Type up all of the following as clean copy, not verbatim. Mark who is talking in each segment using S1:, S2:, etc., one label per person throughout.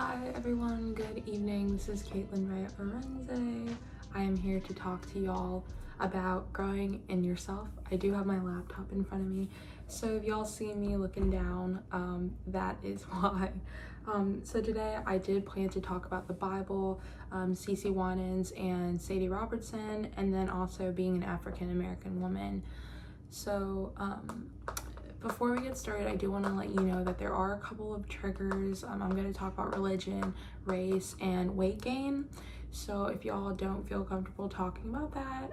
S1: Hi everyone, good evening. This is Caitlyn-Rae. I am here to talk to y'all about growing in yourself. I do have my laptop in front of me, so if y'all see me looking down, that is why. So today I did plan to talk about the Bible, CeCe Winans and Sadie Robertson, and then also being an African American woman. So before we get started, I do want to let you know that there are a couple of triggers. I'm going to talk about religion, race, and weight gain. So if y'all don't feel comfortable talking about that,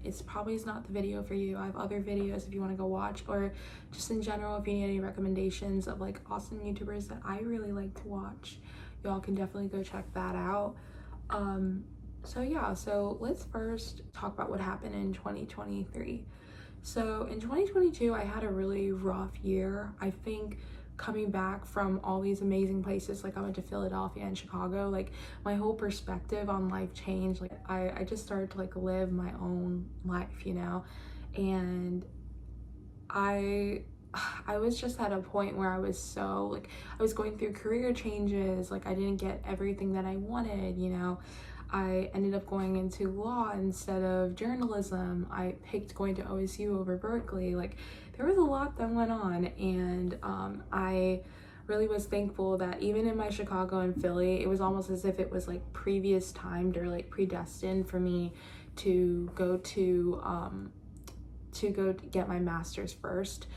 S1: it's probably not the video for you. I have other videos if you want to go watch, or just in general, if you need any recommendations of like awesome YouTubers that I really like to watch, y'all can definitely go check that out. So let's first talk about what happened in 2023. So in 2022, I had a really rough year. I think coming back from all these amazing places, like I went to Philadelphia and Chicago, like my whole perspective on life changed. Like I just started to like live my own life, you know? And I was just at a point where I was so like, I was going through career changes. Like I didn't get everything that I wanted, you know? I ended up going into law instead of journalism. I picked going to OSU over Berkeley. Like there was a lot that went on, and I really was thankful that even in my Chicago and Philly, it was almost as if it was like previous timed or like predestined for me to go to get my master's first.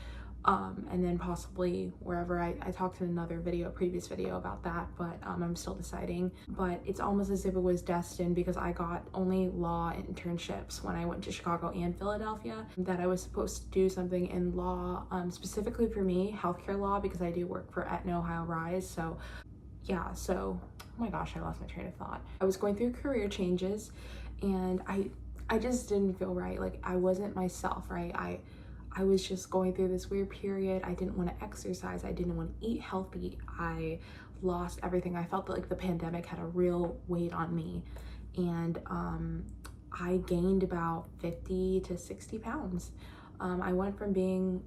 S1: And then possibly wherever. I talked in another previous video about that, but I'm still deciding. But it's almost as if it was destined, because I got only law internships when I went to Chicago and Philadelphia, that I was supposed to do something in law, specifically for me, healthcare law, because I do work for Aetna Ohio Rise. So yeah, oh my gosh, I lost my train of thought. I was going through career changes, and I just didn't feel right. Like I wasn't myself, right? I was just going through this weird period. I didn't want to exercise. I didn't want to eat healthy. I lost everything. I felt that like the pandemic had a real weight on me. And I gained about 50 to 60 pounds. I went from being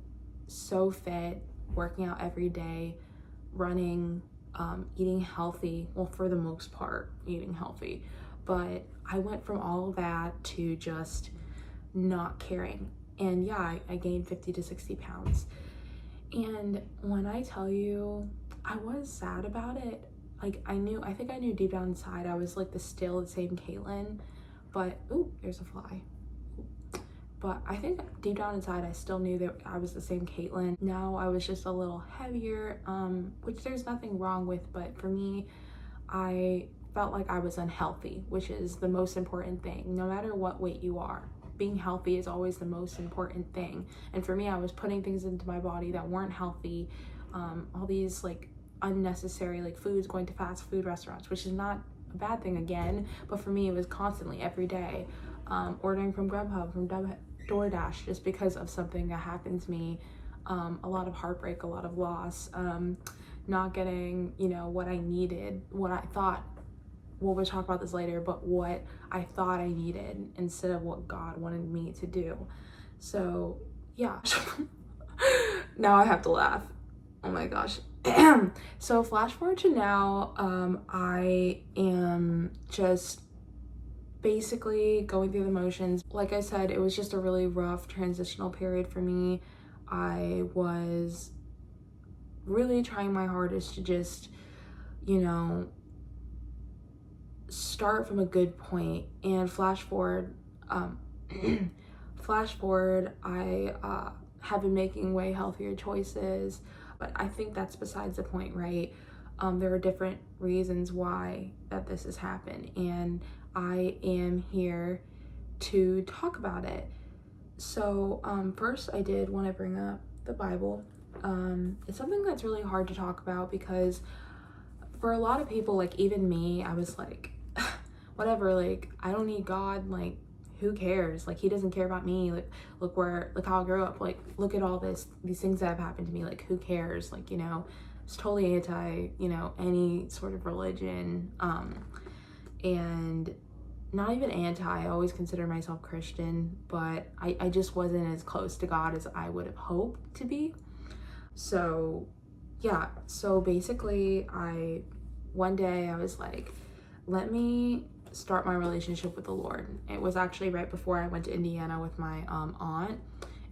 S1: so fit, working out every day, running, eating healthy. Well, for the most part, eating healthy. But I went from all of that to just not caring. And yeah, I gained 50 to 60 pounds. And when I tell you, I was sad about it. Like I think I knew deep down inside I was like still the same Caitlyn, but ooh, there's a fly. But I think deep down inside I still knew that I was the same Caitlyn. Now I was just a little heavier, which there's nothing wrong with, but for me, I felt like I was unhealthy, which is the most important thing. No matter what weight you are, being healthy is always the most important thing. And for me, I was putting things into my body that weren't healthy, all these like unnecessary like foods, going to fast food restaurants, which is not a bad thing again, but for me it was constantly every day, ordering from Grubhub, from DoorDash, just because of something that happened to me, a lot of heartbreak, a lot of loss, not getting, you know, what I needed, what I thought. We'll talk about this later, but what I thought I needed instead of what God wanted me to do. So yeah, now I have to laugh. Oh my gosh. So flash forward to now, I am just basically going through the motions. Like I said, it was just a really rough transitional period for me. I was really trying my hardest to just, you know, start from a good point. And flash forward, I have been making way healthier choices, but I think that's besides the point, right? There are different reasons why that this has happened, and I am here to talk about it. So first I did want to bring up the Bible. It's something that's really hard to talk about, because for a lot of people, like even me, I was like, whatever, like I don't need God, like who cares, like he doesn't care about me, like look how I grew up, like look at all these things that have happened to me, like who cares, like, you know, it's totally anti, you know, any sort of religion, and not even anti. I always consider myself Christian, but I just wasn't as close to God as I would have hoped to be. So yeah, so basically I one day I was like, let me start my relationship with the Lord. It was actually right before I went to Indiana with my aunt,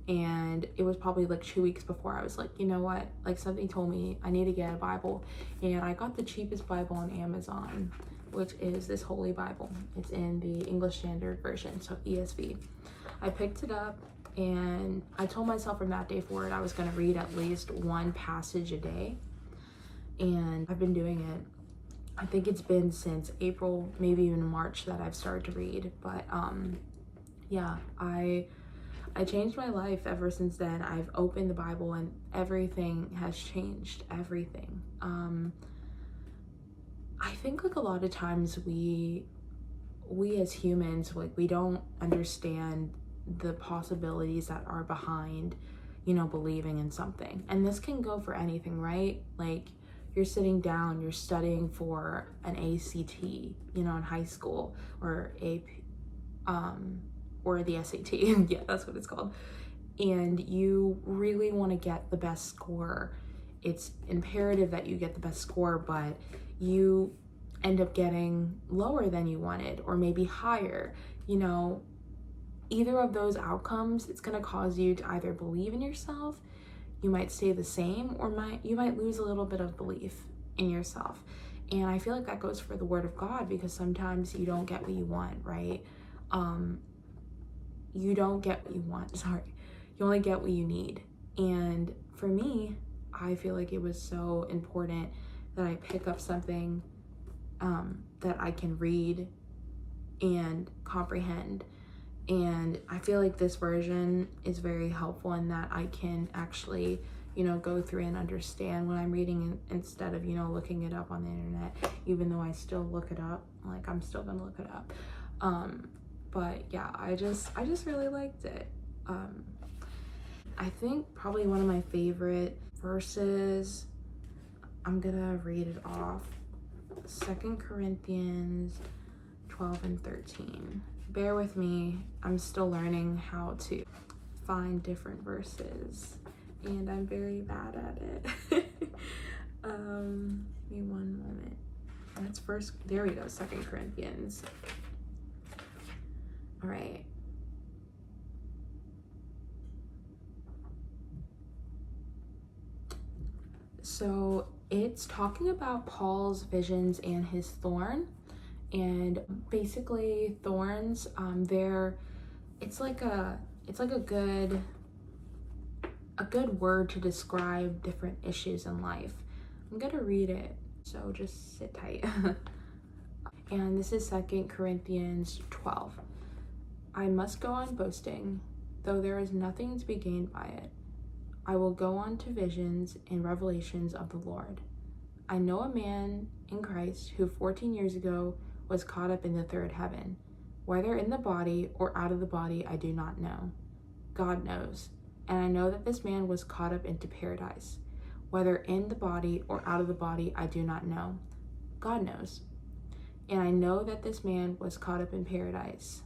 S1: and it was probably like 2 weeks before. I was like, you know what, like something told me I need to get a Bible, and I got the cheapest Bible on Amazon, which is this Holy Bible. It's in the English Standard Version, so ESV. I picked it up, and I told myself from that day forward I was going to read at least one passage a day, and I've been doing it. I think it's been since April, maybe even March, that I've started to read. But yeah, I changed my life ever since then. I've opened the Bible and everything has changed. Everything. I think like a lot of times we as humans, like, we don't understand the possibilities that are behind, you know, believing in something. And this can go for anything, right? Like, you're sitting down, you're studying for an ACT, you know, in high school, or or the SAT. Yeah, that's what it's called. And you really want to get the best score. It's imperative that you get the best score, but you end up getting lower than you wanted, or maybe higher. You know, either of those outcomes, it's going to cause you to either believe in yourself, you might stay the same, or you might lose a little bit of belief in yourself. And I feel like that goes for the Word of God, because sometimes you don't get what you want, right? You don't get what you want, sorry. You only get what you need. And for me, I feel like it was so important that I pick up something that I can read and comprehend. And I feel like this version is very helpful in that I can actually, you know, go through and understand what I'm reading, instead of, you know, looking it up on the internet, even though I still look it up. Like, I'm still gonna look it up. But yeah, I just really liked it. I think probably one of my favorite verses, I'm gonna read it off, 2 Corinthians 12 and 13. Bear with me, I'm still learning how to find different verses, and I'm very bad at it. Give me one moment. That's there we go, 2 Corinthians. All right. So it's talking about Paul's visions and his thorn. And basically thorns, it's like a good word to describe different issues in life. I'm gonna read it, so just sit tight. And this is 2 Corinthians 12. I must go on boasting, though there is nothing to be gained by it. I will go on to visions and revelations of the Lord. I know a man in Christ who 14 years ago was caught up in the third heaven. Whether in the body or out of the body, I do not know. God knows. And I know that this man was caught up into paradise. Whether in the body or out of the body, I do not know. God knows. And I know that this man was caught up in paradise.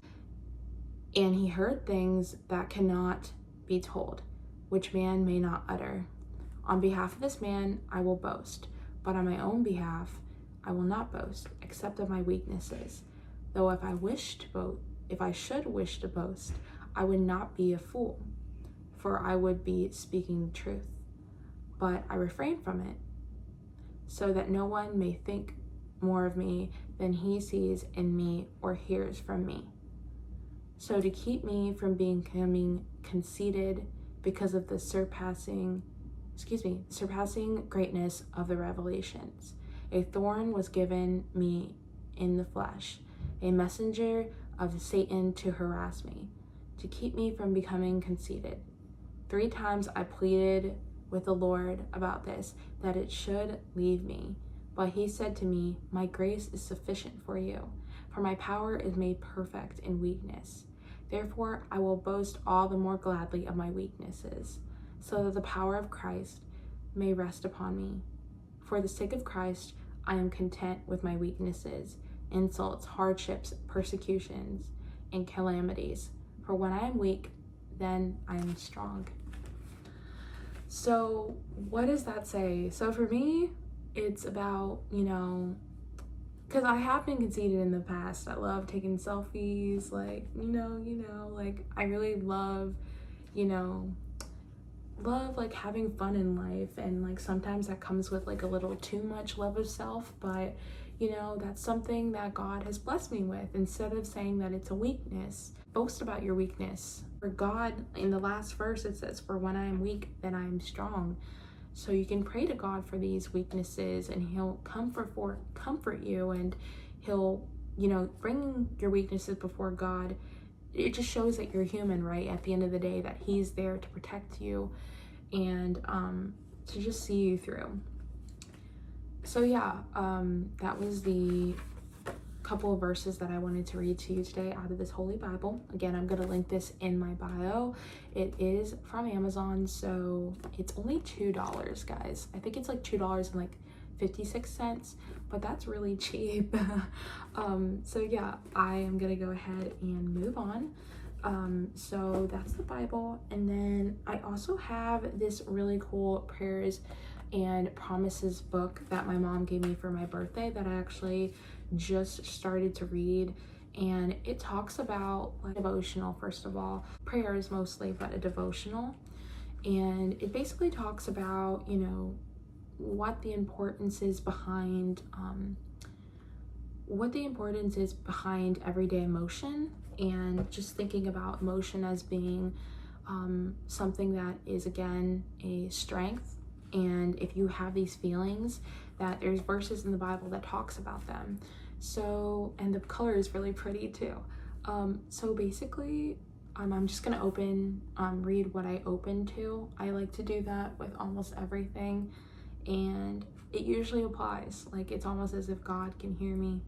S1: And he heard things that cannot be told, which man may not utter. On behalf of this man, I will boast, but on my own behalf, I will not boast, except of my weaknesses. Though if I should wish to boast, I would not be a fool, for I would be speaking the truth. But I refrain from it, so that no one may think more of me than he sees in me or hears from me. So to keep me from becoming conceited because of the surpassing greatness of the revelations, a thorn was given me in the flesh, a messenger of Satan to harass me, to keep me from becoming conceited. 3 times I pleaded with the Lord about this, that it should leave me. But he said to me, my grace is sufficient for you, for my power is made perfect in weakness. Therefore, I will boast all the more gladly of my weaknesses, so that the power of Christ may rest upon me. For the sake of Christ, I am content with my weaknesses, insults, hardships, persecutions, and calamities. For when I am weak, then I am strong. So what does that say? So for me, it's about, because I have been conceited in the past. I love taking selfies, like, like I really love, like having fun in life, and like sometimes that comes with like a little too much love of self, but that's something that God has blessed me with. Instead of saying that it's a weakness, boast about your weakness. For God, in the last verse, it says, "For when I am weak, then I am strong." So you can pray to God for these weaknesses, and he'll comfort you, and he'll, bring your weaknesses before God. It just shows that you're human, right? At the end of the day, that he's there to protect you and to just see you through. So yeah, that was the couple of verses that I wanted to read to you today out of this Holy Bible. Again, I'm going to link this in my bio. It is from Amazon, so it's only $2, guys. I think it's like $2.56, but that's really cheap. So yeah, I am going to go ahead and move on. So that's the Bible. And then I also have this really cool prayers and promises book that my mom gave me for my birthday that I actually just started to read. And it talks about like devotional, first of all, prayers mostly, but a devotional. And it basically talks about, what the importance is behind everyday emotion, and just thinking about emotion as being something that is, again, a strength. And if you have these feelings, that there's verses in the Bible that talks about them. So, and the color is really pretty too. So basically, I'm just gonna read what I open to. I like to do that with almost everything, and it usually applies. Like, it's almost as if God can hear me.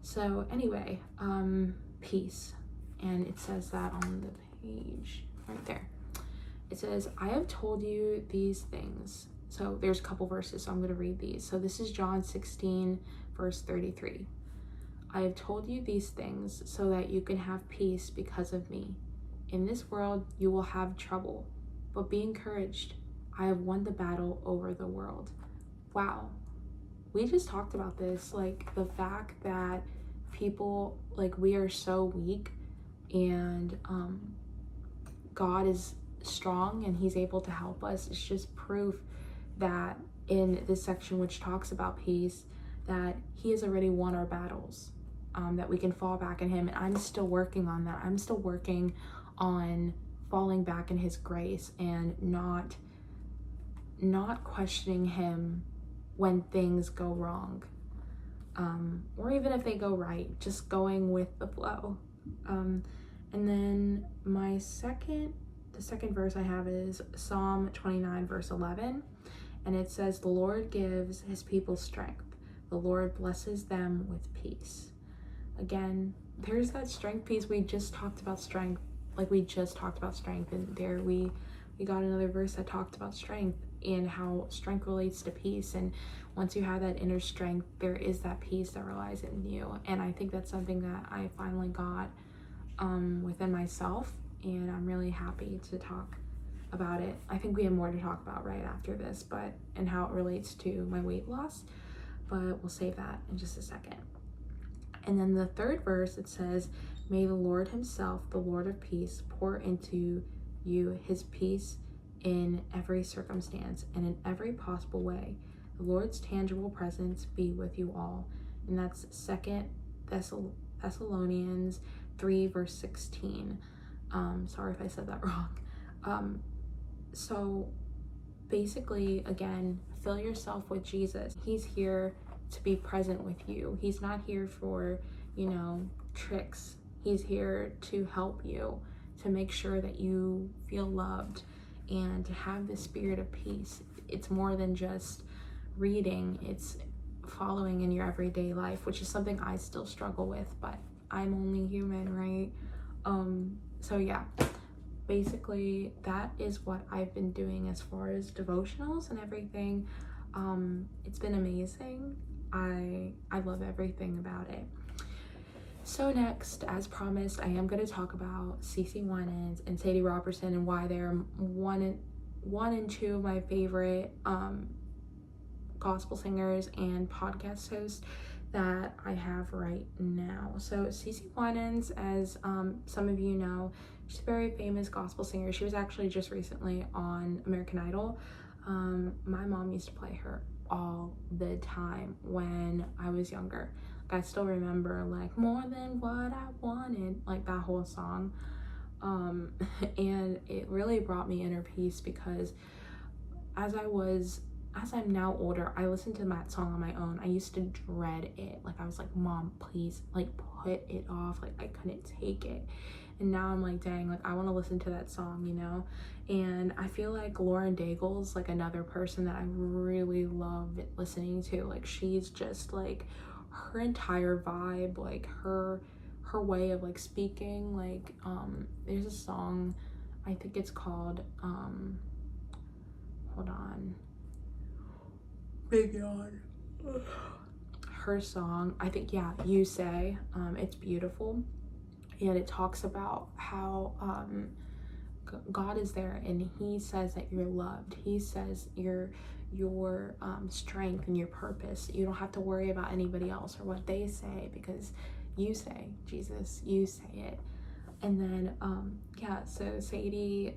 S1: So anyway, peace. And it says that on the page right there. It says, "I have told you these things." So there's a couple verses, so I'm going to read these. So this is John 16, verse 33. "I have told you these things so that you can have peace because of me. In this world, you will have trouble, but be encouraged. I have won the battle over the world." Wow. We just talked about this, like the fact that people, like, we are so weak, and God is strong and he's able to help us. It's just proof that in this section, which talks about peace, that he has already won our battles, that we can fall back in him. And I'm still working on that. I'm still working on falling back in his grace and not questioning him when things go wrong, or even if they go right, just going with the flow. And then the second verse I have is Psalm 29, verse 11. And it says, "The Lord gives his people strength. The Lord blesses them with peace." Again, there's that strength piece. We just talked about strength. And there we got another verse that talked about strength and how strength relates to peace. And once you have that inner strength, there is that peace that relies in you. And I think that's something that I finally got within myself, and I'm really happy to talk about it. I think we have more to talk about right after this, and how it relates to my weight loss, but we'll save that in just a second. And then the third verse, it says, "May the Lord himself, the Lord of peace, pour into you his peace in every circumstance and in every possible way. The Lord's tangible presence be with you all." And that's 2 Thessalonians 3, verse 16. Sorry if I said that wrong. So basically, again, fill yourself with Jesus. He's here to be present with you. He's not here for, tricks. He's here to help you, to make sure that you feel loved, and to have this spirit of peace. It's more than just reading, it's following in your everyday life, which is something I still struggle with, but I'm only human, right? So yeah, basically that is what I've been doing as far as devotionals and everything. It's been amazing. I love everything about it. So next, as promised, I am going to talk about CeCe Winans and Sadie Robertson, and why they're one and two of my favorite gospel singers and podcast hosts that I have right now. So CeCe Winans, as some of you know, she's a very famous gospel singer. She was actually just recently on American Idol. My mom used to play her all the time when I was younger. I still remember like More Than What I Wanted, like that whole song. And it really brought me inner peace, because as I'm now older, I listened to that song on my own. I used to dread it. Like I was like, Mom, please, like put it off. Like I couldn't take it. And now I'm like, dang, like I want to listen to that song, you know? And I feel like Lauren Daigle's like another person that I really love listening to. Like she's just like, her entire vibe, like her way of like speaking, like there's a song, I think it's called hold on, big yawn. Her song, I think, yeah, You Say, it's beautiful, and it talks about how God is there, and he says that you're loved. He says your strength and your purpose. You don't have to worry about anybody else or what they say, because you say, Jesus, you say it. And then yeah, so Sadie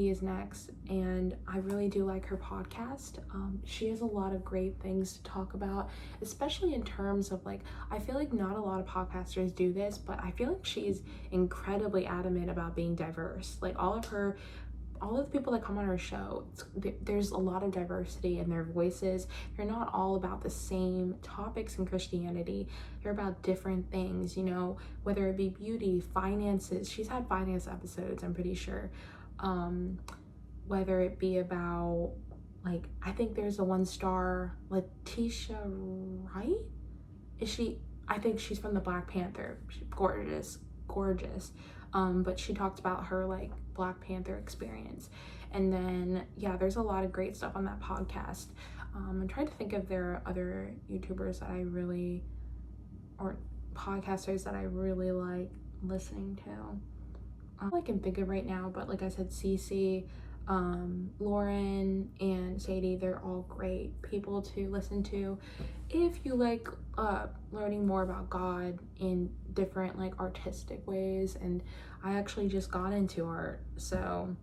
S1: is next, and I really do like her podcast. She has a lot of great things to talk about, especially in terms of like, I feel like not a lot of podcasters do this, but I feel like she's incredibly adamant about being diverse. Like all of the people that come on her show, there's a lot of diversity in their voices. They're not all about the same topics in Christianity. They're about different things, you know, whether it be beauty, finances. She's had finance episodes, I'm pretty sure. Whether it be about, like, I think there's a one-star Caitlyn-Rae? I think she's from the Black Panther. She's gorgeous. But she talked about her like Black Panther experience. And then yeah, there's a lot of great stuff on that podcast. I'm trying to think if there are other YouTubers that I really, or podcasters that I really like listening to. I can think of right now, but like I said, CeCe, Lauren, and Sadie, they're all great people to listen to if you like learning more about God in different like artistic ways. And I actually just got into art, so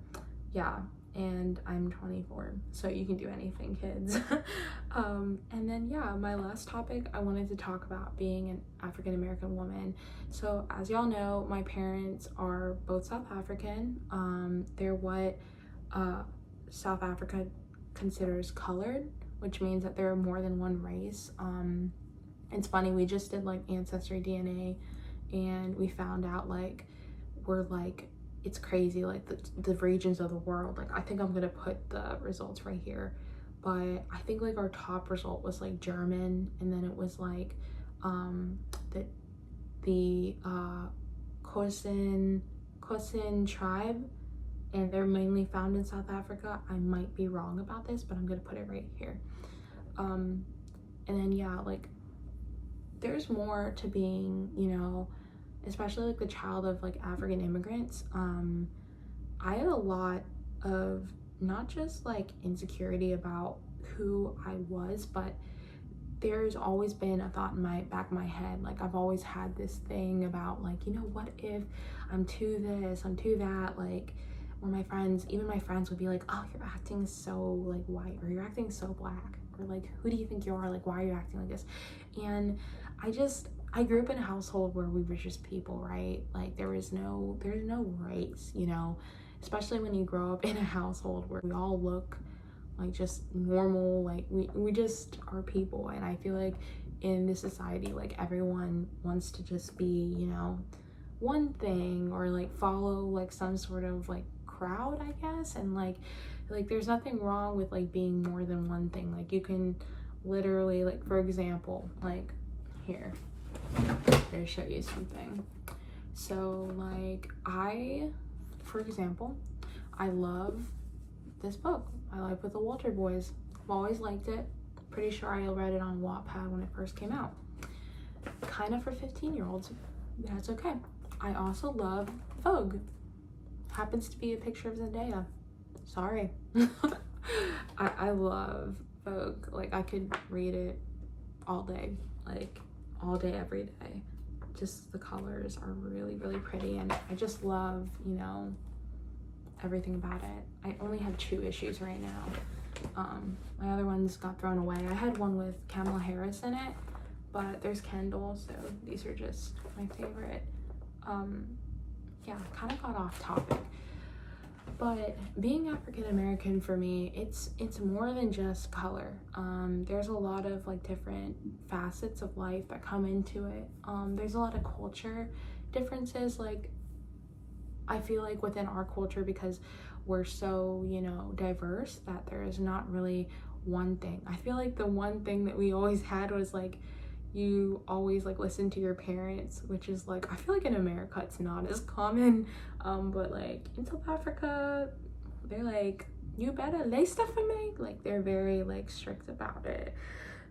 S1: yeah, and I'm 24, so you can do anything, kids. And then yeah, my last topic, I wanted to talk about being an African American woman. So as y'all know, my parents are both South African. They're what South Africa considers colored, which means that there are more than one race. It's funny, we just did like ancestry DNA, and we found out like we're like, it's crazy, like the regions of the world. Like I think I'm gonna put the results right here, but I think like our top result was like German, and then it was like the Khoisan tribe, and they're mainly found in South Africa. I might be wrong about this, but I'm gonna put it right here. And then yeah, like there's more to being, you know, especially like the child of like African immigrants. I had a lot of not just like insecurity about who I was, but there's always been a thought in my back of my head, like I've always had this thing about like, you know, what if I'm too this, I'm too that, like, or my friends would be like, oh, you're acting so like white, or you're acting so black, or like, who do you think you are, like, why are you acting like this? And I grew up in a household where we were just people, right? Like there's no race, you know, especially when you grow up in a household where we all look like just normal, like we just are people. And I feel like in this society, like everyone wants to just be, you know, one thing, or like follow like some sort of like crowd, I guess. And like there's nothing wrong with like being more than one thing. Like you can literally, like, for example, like here to show you something. So like for example, I love this book, I Live with the Walter Boys. I've always liked it. Pretty sure I read it on Wattpad when it first came out. Kind of for 15-year-olds. That's okay. I also love Vogue. Happens to be a picture of Zendaya. Sorry. I love Vogue. Like, I could read it all day, like all day, every day. Just the colors are really, really pretty, and I just love, you know, everything about it. I only have 2 issues right now. My other ones got thrown away. I had one with Kamala Harris in it, but there's Kendall, so these are just my favorite. Yeah, kind of got off topic, but being African American for me, it's more than just color. There's a lot of like different facets of life that come into it. There's a lot of culture differences. Like, I feel like within our culture, because we're so, you know, diverse, that there is not really one thing. I feel like the one thing that we always had was like, you always like listen to your parents, which is like, I feel like in America it's not as common, but like in South Africa, they're like, you better lay stuff for me. Like, they're very like strict about it.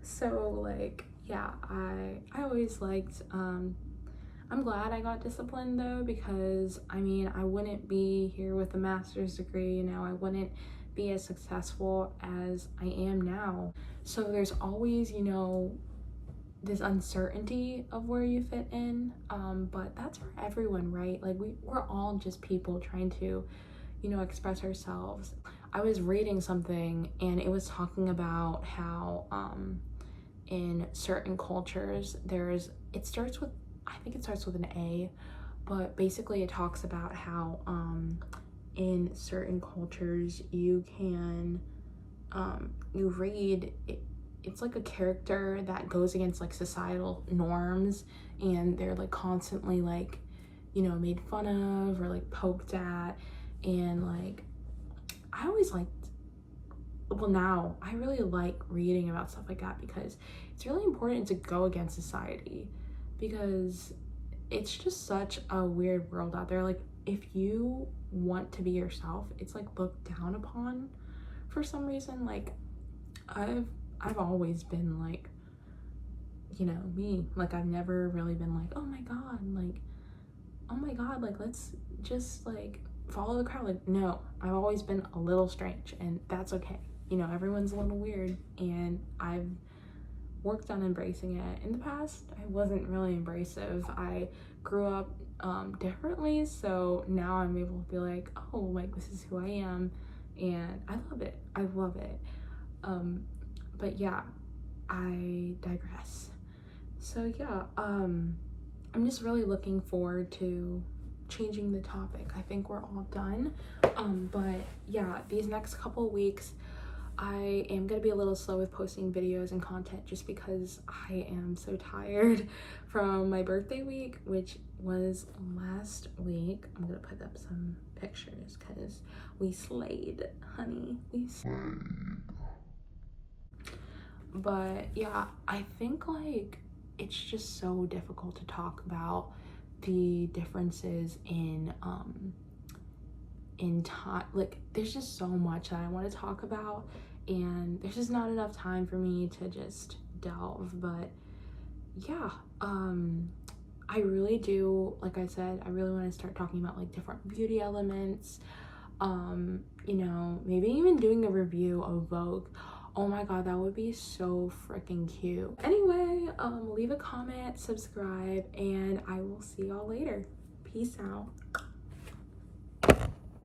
S1: So like, yeah, I always liked, I'm glad I got disciplined though, because I mean, I wouldn't be here with a master's degree, you know, I wouldn't be as successful as I am now. So there's always, you know, this uncertainty of where you fit in, but that's for everyone, right? Like, we're all just people trying to, you know, express ourselves. I was reading something and it was talking about how in certain cultures it starts with, I think it starts with an A, but basically it talks about how in certain cultures you can you read it, it's like a character that goes against like societal norms, and they're like constantly like, you know, made fun of or like poked at. And like, I always liked, well, now I really like reading about stuff like that, because it's really important to go against society, because it's just such a weird world out there. Like, if you want to be yourself, it's like looked down upon for some reason. Like, I've always been like, you know, me. Like, I've never really been like, oh my god, like let's just like follow the crowd. Like, no, I've always been a little strange, and that's okay. You know, everyone's a little weird, and I've worked on embracing it. In the past, I wasn't really embracive. I grew up differently, so now I'm able to be like, oh, like this is who I am, and I love it. I love it. But yeah, I digress. So yeah, I'm just really looking forward to changing the topic. I think we're all done. But yeah, these next couple weeks I am gonna be a little slow with posting videos and content, just because I am so tired from my birthday week, which was last week. I'm gonna put up some pictures because we slayed, honey. We slayed. But yeah, I think like it's just so difficult to talk about the differences in time. Like, there's just so much that I want to talk about, and there's just not enough time for me to just delve. But yeah, I really do, like I said, I really want to start talking about like different beauty elements, you know, maybe even doing a review of Vogue. Oh my god, that would be so freaking cute. Anyway, leave a comment, subscribe, and I will see y'all later. Peace out.